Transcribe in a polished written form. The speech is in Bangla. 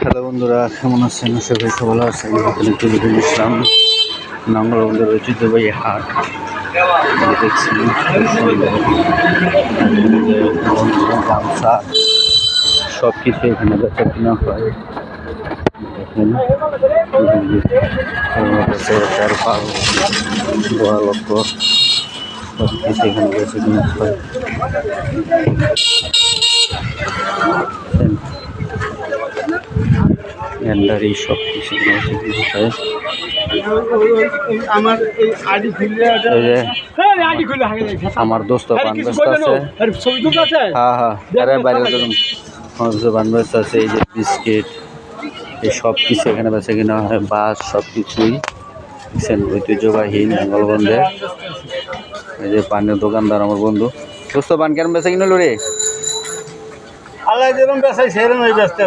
হ্যালো বন্ধুরা, কেমন আছেন? সবাই ভালো আছেন। এখানে তুলিদুল ইসলাম নাঙ্গলবন্ধুর ঐতিহ্যবাহী হাট দেখছি। গামছা সব কিছু এখানে বেচা কিনা হয়। দেখেন চারপাল গোয়ালক্ষ সব কিছু এখানে বেচা কিনা হয়। গ্যান্ডারি সব কিছু হয়। আমার দোস্ত পান ব্যস্ত আছে। হ্যাঁ হ্যাঁ, আরে বাইরে পান ব্যস্ত আছে। এই যে বিস্কিট, এই সব কিছু এখানে বেচা কিনা হয়। বাস সব কিছুই দেখছেন ঐতিহ্যবাহী নাঙ্গলগঞ্জে। এই যে পানের দোকানদার আমার বন্ধু। দোস্ত পান কেন বেচা কিনা রে? আল্লাহ যেরকম বেচাই সেরকম ব্যস্ত।